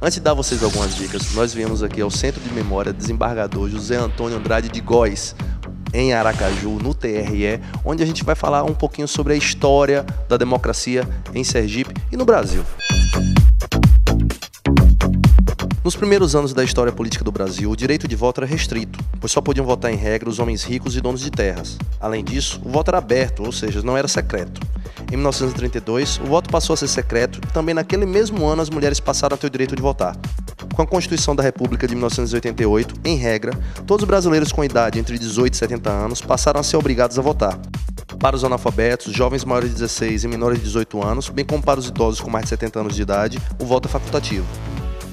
Antes de dar a vocês algumas dicas, nós viemos aqui ao Centro de Memória Desembargador José Antônio Andrade de Góes, em Aracaju, no TRE, onde a gente vai falar um pouquinho sobre a história da democracia em Sergipe e no Brasil. Nos primeiros anos da história política do Brasil, o direito de voto era restrito, pois só podiam votar em regra os homens ricos e donos de terras. Além disso, o voto era aberto, ou seja, não era secreto. Em 1932, o voto passou a ser secreto e também naquele mesmo ano as mulheres passaram a ter o direito de votar. Com a Constituição da República de 1988, em regra, todos os brasileiros com idade entre 18 e 70 anos passaram a ser obrigados a votar. Para os analfabetos, jovens maiores de 16 e menores de 18 anos, bem como para os idosos com mais de 70 anos de idade, o voto é facultativo.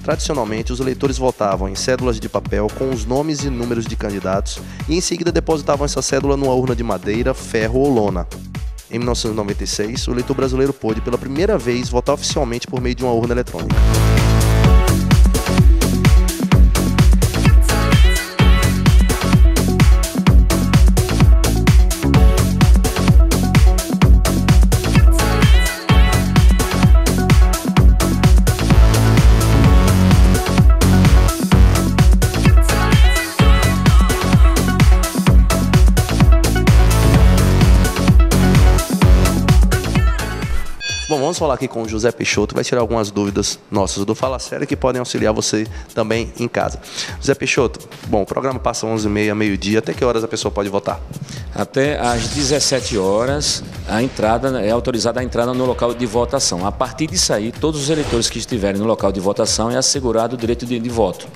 Tradicionalmente, os eleitores votavam em cédulas de papel com os nomes e números de candidatos e em seguida depositavam essa cédula numa urna de madeira, ferro ou lona. Em 1996, o eleitor brasileiro pôde pela primeira vez votar oficialmente por meio de uma urna eletrônica. Bom, vamos falar aqui com o José Peixoto, vai tirar algumas dúvidas nossas do Fala Sério que podem auxiliar você também em casa. José Peixoto, bom, o programa passa 11h30, meio-dia, até que horas a pessoa pode votar? Até às 17 horas a entrada é autorizada a entrada no local de votação. A partir disso aí, todos os eleitores que estiverem no local de votação é assegurado o direito de voto.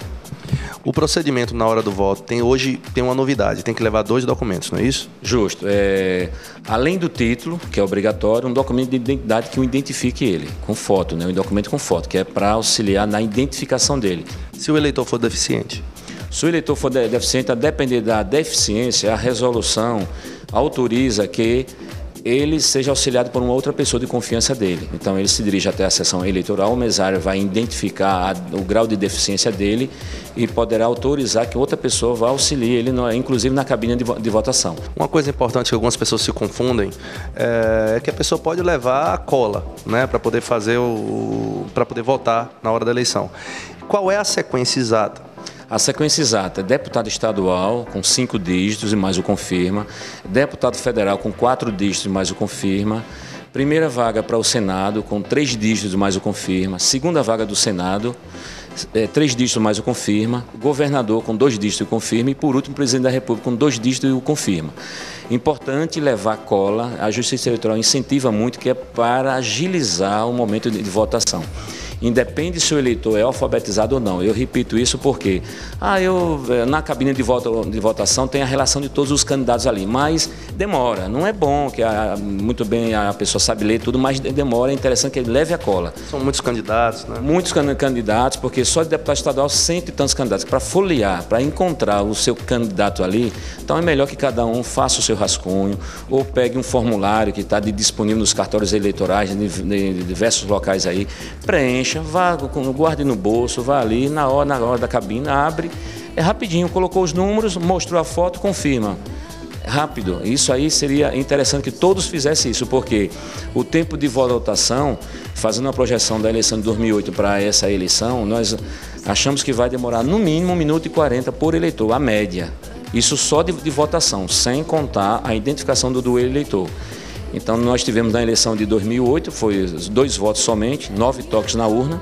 O procedimento na hora do voto hoje tem uma novidade, tem que levar 2 documentos, não é isso? Justo. Além do título, que é obrigatório, um documento de identidade que o identifique ele, com foto, né? Um documento com foto, que é para auxiliar na identificação dele. Se o eleitor for deficiente? Se o eleitor for deficiente, a depender da deficiência, a resolução autoriza que ele seja auxiliado por uma outra pessoa de confiança dele. Então ele se dirige até a sessão eleitoral, o mesário vai identificar o grau de deficiência dele e poderá autorizar que outra pessoa vá auxiliar ele, inclusive na cabine de votação. Uma coisa importante que algumas pessoas se confundem é que a pessoa pode levar a cola, né, para poder para poder votar na hora da eleição. Qual é a sequência exata? A sequência exata é deputado estadual com 5 dígitos e mais o confirma, deputado federal com 4 dígitos e mais o confirma, primeira vaga para o Senado com 3 dígitos e mais o confirma, segunda vaga do Senado, 3 dígitos mais o confirma, governador com 2 dígitos e o confirma e por último presidente da República com 2 dígitos e o confirma. Importante levar cola, a Justiça Eleitoral incentiva muito que é para agilizar o momento de votação. Independe se o eleitor é alfabetizado ou não. Eu repito isso porque na cabine de votação tem a relação de todos os candidatos ali, mas demora. Não é bom que muito bem a pessoa sabe ler tudo, mas demora. É interessante que ele leve a cola. São muitos candidatos, né? Muitos candidatos, porque só de deputado estadual 100 e tantos candidatos. Para folhear, para encontrar o seu candidato ali, então é melhor que cada um faça o seu rascunho ou pegue um formulário que está disponível nos cartórios eleitorais de diversos locais aí, preencha, guarde no bolso, vá ali, na hora da cabine, abre, é rapidinho, colocou os números, mostrou a foto, confirma. Rápido. Isso aí seria interessante que todos fizessem isso, porque o tempo de votação, fazendo a projeção da eleição de 2008 para essa eleição, nós achamos que vai demorar no mínimo 1 minuto e 40 por eleitor, a média. Isso só de votação, sem contar a identificação do eleitor. Então nós tivemos na eleição de 2008, foi 2 votos somente, 9 toques na urna,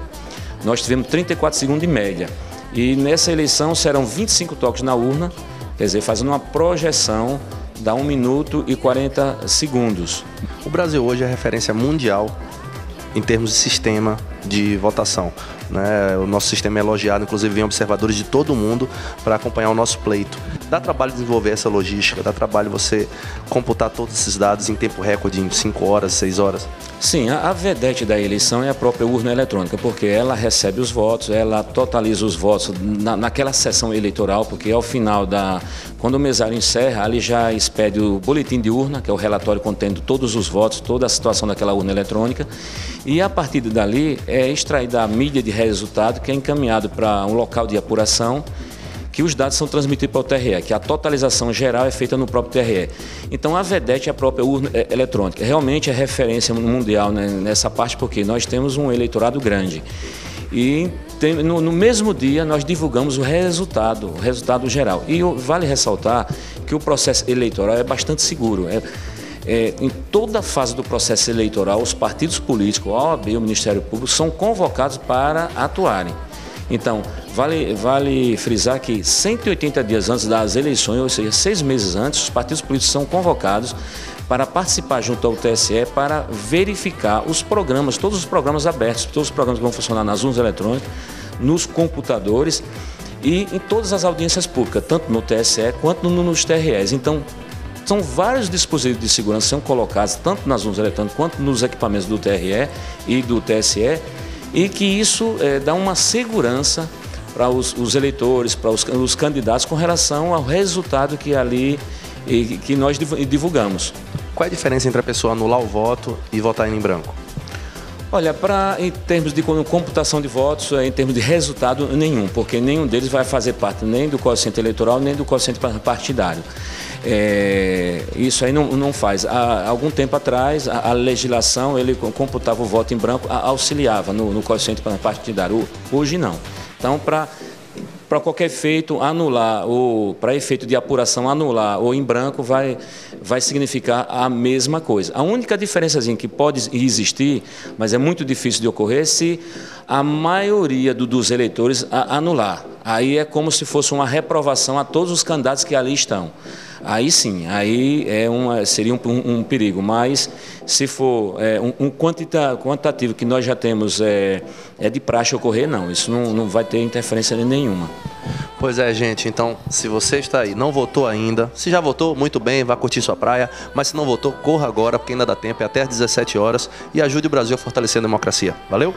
nós tivemos 34 segundos de média. E nessa eleição serão 25 toques na urna, quer dizer, fazendo uma projeção, dá 1 minuto e 40 segundos. O Brasil hoje é referência mundial em termos de sistema de votação, né? O nosso sistema é elogiado, inclusive vem observadores de todo o mundo para acompanhar o nosso pleito. Dá trabalho desenvolver essa logística, dá trabalho você computar todos esses dados em tempo recorde, em 5 horas, 6 horas? Sim, a vedete da eleição é a própria urna eletrônica, porque ela recebe os votos, ela totaliza os votos naquela sessão eleitoral, porque ao final quando o mesário encerra, ali já expede o boletim de urna, que é o relatório contendo todos os votos, toda a situação daquela urna eletrônica, e a partir dali é extraída a mídia de resultado, que é encaminhado para um local de apuração, que os dados são transmitidos para o TRE, que a totalização geral é feita no próprio TRE. Então, a VEDET é a própria urna eletrônica. Realmente é referência mundial, né, nessa parte, porque nós temos um eleitorado grande. E no mesmo dia nós divulgamos o resultado geral. E vale ressaltar que o processo eleitoral é bastante seguro. Em toda a fase do processo eleitoral, os partidos políticos, a OAB e o Ministério Público são convocados para atuarem. Então, vale frisar que 180 dias antes das eleições, ou seja, 6 meses antes, os partidos políticos são convocados para participar junto ao TSE para verificar os programas, todos os programas abertos, todos os programas que vão funcionar nas urnas eletrônicas, nos computadores e em todas as audiências públicas, tanto no TSE quanto nos TREs. Então, são vários dispositivos de segurança que são colocados tanto nas urnas eletrônicas quanto nos equipamentos do TRE e do TSE, e que isso dá uma segurança para os eleitores, para os candidatos com relação ao resultado que ali que nós divulgamos. Qual é a diferença entre a pessoa anular o voto e votar em branco? Olha, em termos de computação de votos, em termos de resultado, nenhum, porque nenhum deles vai fazer parte nem do quociente eleitoral, nem do quociente partidário. Isso aí não faz. Há algum tempo atrás, a legislação, ele computava o voto em branco, auxiliava no quociente partidário. Hoje não. Então, para qualquer efeito, anular, ou para efeito de apuração, anular ou em branco vai significar a mesma coisa. A única diferençazinha que pode existir, mas é muito difícil de ocorrer, se a maioria dos eleitores anular. Aí é como se fosse uma reprovação a todos os candidatos que ali estão. Aí sim, aí seria um perigo, mas se for um quantitativo que nós já temos de praxe ocorrer, não, isso não vai ter interferência nenhuma. Pois é, gente, então, se você está aí, não votou ainda, se já votou, muito bem, vá curtir sua praia, mas se não votou, corra agora, porque ainda dá tempo, é até às 17 horas, e ajude o Brasil a fortalecer a democracia. Valeu?